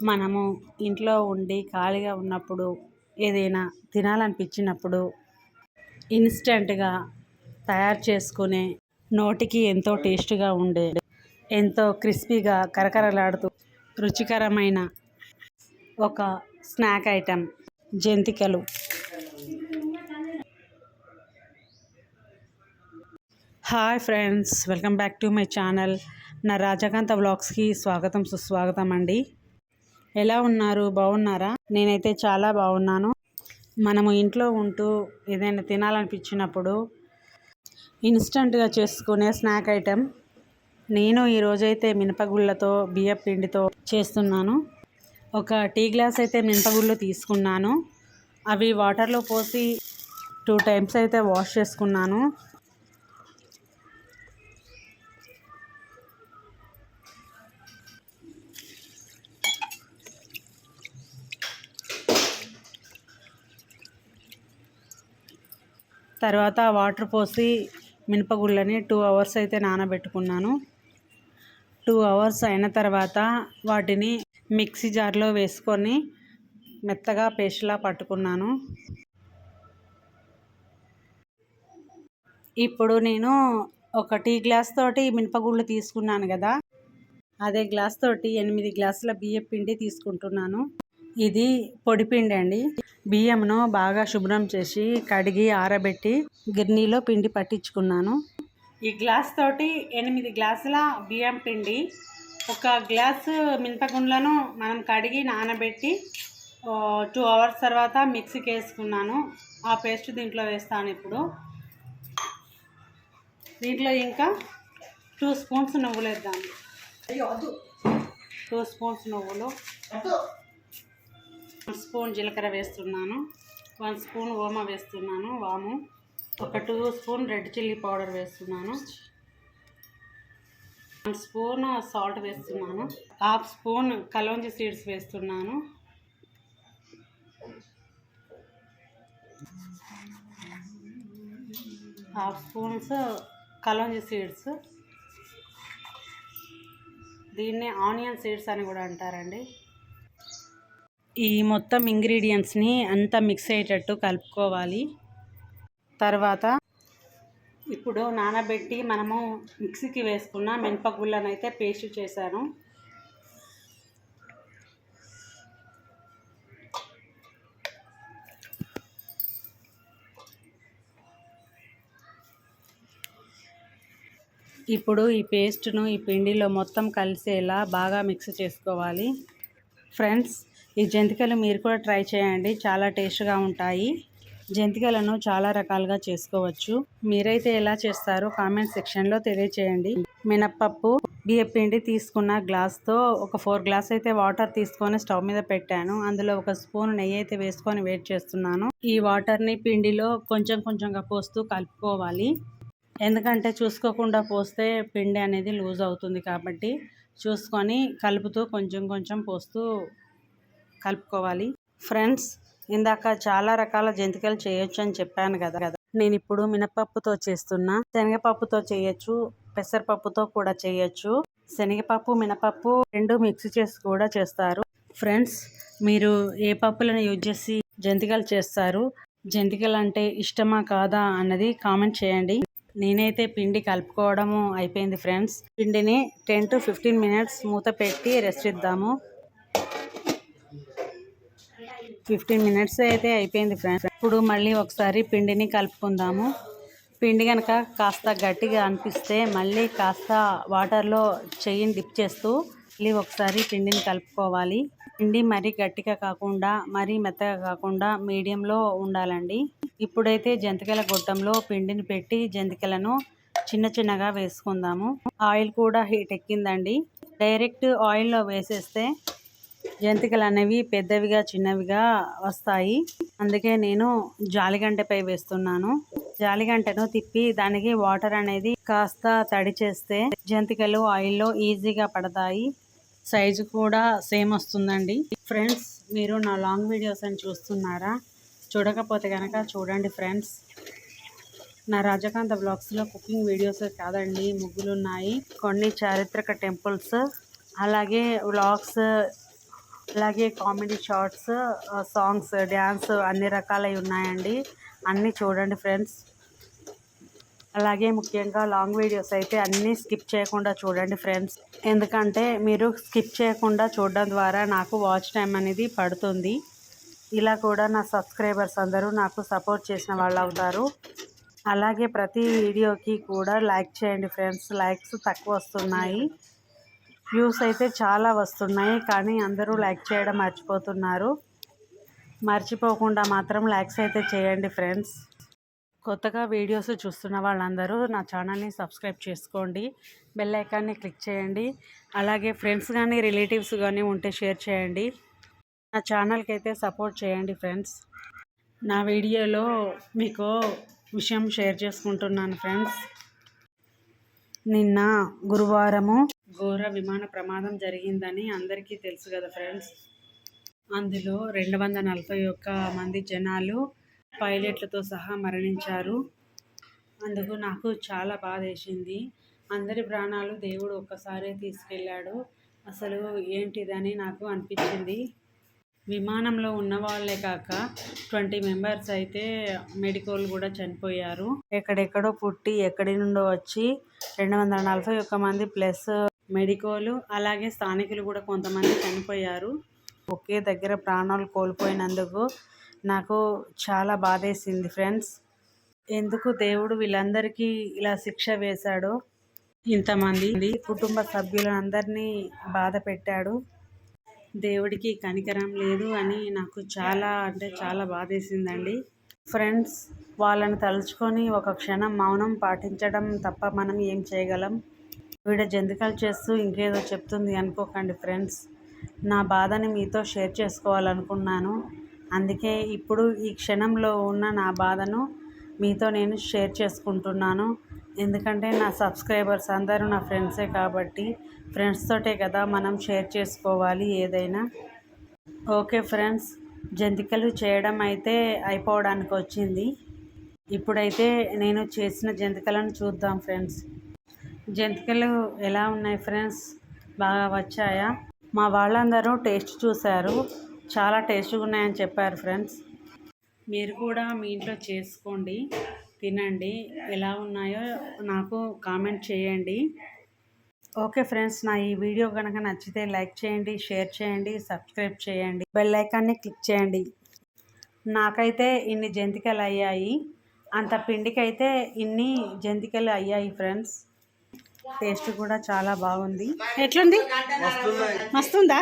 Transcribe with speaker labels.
Speaker 1: మనము ఇంట్లో ఉండి ఖాళీగా ఉన్నప్పుడు ఏదైనా తినాలనిపించినప్పుడు ఇన్స్టెంట్గా తయారు చేసుకునే నోటికి ఎంతో టేస్ట్గా ఉండే ఎంతో క్రిస్పీగా కరకరలాడుతూ రుచికరమైన ఒక స్నాక్ ఐటెం జంతికలు. Hi friends, welcome back to my channel. నా రాజకాంత వ్లాగ్స్కి స్వాగతం సుస్వాగతం అండి. ఎలా ఉన్నారు? బాగున్నారా? నేనైతే చాలా బాగున్నాను. మనము ఇంట్లో ఉంటూ ఏదైనా తినాలనిపించినప్పుడు ఇన్స్టంట్గా చేసుకునే స్నాక్ ఐటెం నేను ఈరోజైతే మినపగుళ్ళతో బియ్యం పిండితో చేస్తున్నాను. ఒక టీ గ్లాస్ అయితే మినపగుళ్ళు తీసుకున్నాను. అవి వాటర్లో పోసి 2 టైమ్స్ అయితే వాష్ చేసుకున్నాను. తర్వాత వాటర్ పోసి మినపగుళ్ళని 2 అవర్స్ అయితే నానబెట్టుకున్నాను. 2 అవర్స్ అయిన తర్వాత వాటిని మిక్సీ జార్లో వేసుకొని మెత్తగా పేస్ట్లా పట్టుకున్నాను. ఇప్పుడు నేను ఒక టీ గ్లాస్ తోటి మినపగుళ్ళు తీసుకున్నాను కదా, అదే గ్లాస్ తోటి 8 గ్లాసుల బియ్యం పిండి తీసుకుంటున్నాను. ఇది పొడిపిండి అండి. బియ్యంను బాగా శుభ్రం చేసి కడిగి ఆరబెట్టి గిన్నెలో పిండి పట్టించుకున్నాను. ఈ గ్లాస్ తోటి 8 గ్లాసుల బియ్యం పిండి, ఒక గ్లాసు మినపగుండ్లను మనం కడిగి నానబెట్టి 2 అవర్స్ తర్వాత మిక్సీకి వేసుకున్నాను. ఆ పేస్ట్ దీంట్లో వేస్తాను. ఇప్పుడు దీంట్లో ఇంకా 2 స్పూన్స్ నువ్వులు వేద్దాము. 2 స్పూన్స్ నువ్వులు, 1 స్పూన్ జీలకర్ర వేస్తున్నాను, 1 స్పూన్ ఓమా వేస్తున్నాను, వాము, ఒక 2 స్పూన్ రెడ్ చిల్లీ పౌడర్ వేస్తున్నాను, 1 స్పూన్ సాల్ట్ వేస్తున్నాను, 1/2 స్పూన్ కలోంజి సీడ్స్ వేస్తున్నాను, 1/2 స్పూన్స్ కలోంజి సీడ్స్. దీన్ని ఆనియన్ సీడ్స్ అని కూడా అంటారండి. ఈ మొత్తం ఇంగ్రీడియంట్స్ని అంతా మిక్స్ అయ్యేటట్టు కలుపుకోవాలి. తర్వాత ఇప్పుడు నానబెట్టి మనము మిక్సీకి వేసుకున్న మినపగుళ్ళను అయితే పేస్ట్ చేశాను. ఇప్పుడు ఈ పేస్ట్ను ఈ పిండిలో మొత్తం కలిసేలా బాగా మిక్స్ చేసుకోవాలి. ఫ్రెండ్స్, ఈ జంతికలు మీరు కూడా ట్రై చేయండి, చాలా టేస్ట్గా ఉంటాయి. జంతికలను చాలా రకాలుగా చేసుకోవచ్చు. మీరైతే ఎలా చేస్తారో కామెంట్ సెక్షన్లో తెలియచేయండి. మినప్పప్పు బియ్యం పిండి తీసుకున్న గ్లాస్తో ఒక 4 గ్లాస్ అయితే వాటర్ తీసుకొని స్టవ్ మీద పెట్టాను. అందులో 1 స్పూన్ నెయ్యి అయితే వేసుకొని వేడి చేస్తున్నాను. ఈ వాటర్ని పిండిలో కొంచెం కొంచెంగా పోస్తూ కలుపుకోవాలి. ఎందుకంటే చూసుకోకుండా పోస్తే పిండి అనేది లూజ్ అవుతుంది, కాబట్టి చూసుకొని కలుపుతూ కొంచెం కొంచెం పోస్తూ కలుపుకోవాలి. ఫ్రెండ్స్, ఇందాక చాలా రకాల జంతికలు చేయొచ్చు అని చెప్పాను కదా. నేను ఇప్పుడు మినపప్పుతో చేస్తున్నా. శనగపప్పుతో చేయొచ్చు, పెసరపప్పుతో కూడా చేయొచ్చు. శనగపప్పు మినపప్పు 2 మిక్స్ చేసి కూడా చేస్తారు. ఫ్రెండ్స్, మీరు ఏ పప్పులను యూజ్ చేసి జంతికలు చేస్తారు? జంతికలు అంటే ఇష్టమా కాదా అన్నది కామెంట్ చేయండి. నేనైతే పిండి కలుపుకోవడము అయిపోయింది ఫ్రెండ్స్. పిండిని 10 to 15 మినిట్స్ మూత పెట్టి రెస్ట్ ఇద్దాము. 15 మినిట్స్ అయితే అయిపోయింది ఫ్రెండ్స్. ఇప్పుడు మళ్ళీ ఒకసారి పిండిని కలుపుకుందాము. పిండి కనుక కాస్త గట్టిగా అనిపిస్తే మళ్ళీ కాస్త వాటర్లో చెయ్యిని డిప్ చేస్తూ మళ్ళీ ఒకసారి పిండిని కలుపుకోవాలి. పిండి మరీ గట్టిగా కాకుండా మరీ మెత్తగా కాకుండా మీడియంలో ఉండాలండి. ఇప్పుడైతే జంతికల గొట్టంలో పిండిని పెట్టి జంతికలను చిన్న చిన్నగా వేసుకుందాము. ఆయిల్ కూడా హీట్ ఎక్కిందండి. డైరెక్ట్ ఆయిల్లో వేసేస్తే జంతికలు అనేవి పెద్దవిగా చిన్నవిగా వస్తాయి. అందుకే నేను జాలిగంటపై వేస్తున్నాను. జాలిగంటను తిప్పి దానికి వాటర్ అనేది కాస్త తడి చేస్తే జంతికలు ఆయిల్లో ఈజీగా పడతాయి. సైజు కూడా సేమ్ వస్తుందండి. ఫ్రెండ్స్, మీరు నా లాంగ్ వీడియోస్ అని చూస్తున్నారా? చూడకపోతే కనుక చూడండి ఫ్రెండ్స్. నా రాజకాంత బ్లాగ్స్లో కుకింగ్ వీడియోస్ కాదండి, ముగ్గులు ఉన్నాయి, కొన్ని చారిత్రక టెంపుల్స్, అలాగే వ్లాగ్స్, అలాగే కామెడీ షార్ట్స్, సాంగ్స్, డ్యాన్స్ అన్ని రకాలవి ఉన్నాయండి. అన్నీ చూడండి ఫ్రెండ్స్. అలాగే ముఖ్యంగా లాంగ్ వీడియోస్ అయితే అన్నీ స్కిప్ చేయకుండా చూడండి ఫ్రెండ్స్. ఎందుకంటే మీరు స్కిప్ చేయకుండా చూడడం ద్వారా నాకు వాచ్ టైం అనేది పడుతుంది. ఇలా కూడా నా సబ్స్క్రైబర్స్ అందరూ నాకు సపోర్ట్ చేసిన వాళ్ళు అవుతారు. అలాగే ప్రతి వీడియోకి కూడా లైక్ చేయండి ఫ్రెండ్స్. లైక్స్ తక్కువ వస్తున్నాయి, వ్యూస్ అయితే చాలా వస్తున్నాయి, కానీ అందరూ లైక్ చేయడం మర్చిపోతున్నారు. మర్చిపోకుండా మాత్రం లైక్స్ అయితే చేయండి ఫ్రెండ్స్. కొత్తగా వీడియోస్ చూస్తున్న వాళ్ళందరూ నా ఛానల్ని సబ్స్క్రైబ్ చేసుకోండి, బెల్ ఐకాన్ని క్లిక్ చేయండి. అలాగే ఫ్రెండ్స్ కానీ రిలేటివ్స్ కానీ ఉంటే షేర్ చేయండి. నా ఛానల్కి అయితే సపోర్ట్ చేయండి ఫ్రెండ్స్. నా వీడియోలో మీకు విషయం షేర్ చేసుకుంటున్నాను ఫ్రెండ్స్. నిన్న గురువారము ఘోర విమాన ప్రమాదం జరిగిందని అందరికీ తెలుసు కదా ఫ్రెండ్స్. అందులో 241 మంది జనాలు పైలట్లతో సహా మరణించారు. అందుకు నాకు చాలా బాధ వేసింది. అందరి ప్రాణాలు దేవుడు ఒక్కసారే తీసుకెళ్ళాడు. అసలు ఏంటిదని నాకు అనిపించింది. విమానంలో ఉన్న వాళ్ళే కాక 20 మెంబర్స్ అయితే మెడికోలు కూడా చనిపోయారు. ఎక్కడెక్కడో పుట్టి ఎక్కడి నుండో వచ్చి 241 మంది ప్లస్ మెడికోలు, అలాగే స్థానికులు కూడా కొంతమంది చనిపోయారు. ఒకే దగ్గర ప్రాణాలు కోల్పోయినందుకు నాకు చాలా బాధేసింది ఫ్రెండ్స్. ఎందుకు దేవుడు వీళ్ళందరికీ ఇలా శిక్ష వేశాడో, ఇంతమంది కుటుంబ సభ్యులందరినీ బాధ పెట్టాడు. దేవుడికి కనికరం లేదు అని నాకు చాలా అంటే చాలా బాధేసిందండి ఫ్రెండ్స్. వాళ్ళని తలుచుకొని ఒక క్షణం మౌనం పాటించడం తప్ప మనం ఏం చేయగలం. వీడ జంతికలు చేస్తూ ఇంకేదో చెప్తుంది అనుకోకండి ఫ్రెండ్స్. నా బాధని మీతో షేర్ చేసుకోవాలనుకున్నాను. అందుకే ఇప్పుడు ఈ క్షణంలో ఉన్న నా బాధను మీతో నేను షేర్ చేసుకుంటున్నాను. ఎందుకంటే నా సబ్స్క్రైబర్స్ అందరూ నా ఫ్రెండ్సే కాబట్టి ఫ్రెండ్స్ తోటే కదా మనం షేర్ చేసుకోవాలి ఏదైనా. ఓకే ఫ్రెండ్స్, జంతికలు చేయడం అయితే అయిపోవడానికి వచ్చింది. ఇప్పుడైతే నేను చేసిన జంతికలను చూద్దాం ఫ్రెండ్స్. జంతికలు ఎలా ఉన్నాయి ఫ్రెండ్స్, బాగా వచ్చాయా? మా వాళ్ళందరూ టేస్ట్ చూశారు, చాలా టేస్ట్గా ఉన్నాయని చెప్పారు ఫ్రెండ్స్. మీరు కూడా మీ ఇంట్లో చేసుకోండి, తినండి. ఎలా ఉన్నాయో నాకు కామెంట్ చేయండి. ఓకే ఫ్రెండ్స్, నా ఈ వీడియో కనుక నచ్చితే లైక్ చేయండి, షేర్ చేయండి, సబ్స్క్రైబ్ చేయండి, బెల్ ఐకాన్ని క్లిక్ చేయండి. నాకైతే ఇన్ని జంతికలు అయ్యాయి, అంత పిండికైతే ఇన్ని జంతికలు అయ్యాయి ఫ్రెండ్స్. టేస్ట్ కూడా చాలా బాగుంది. ఎట్లుంది? మస్తుందా?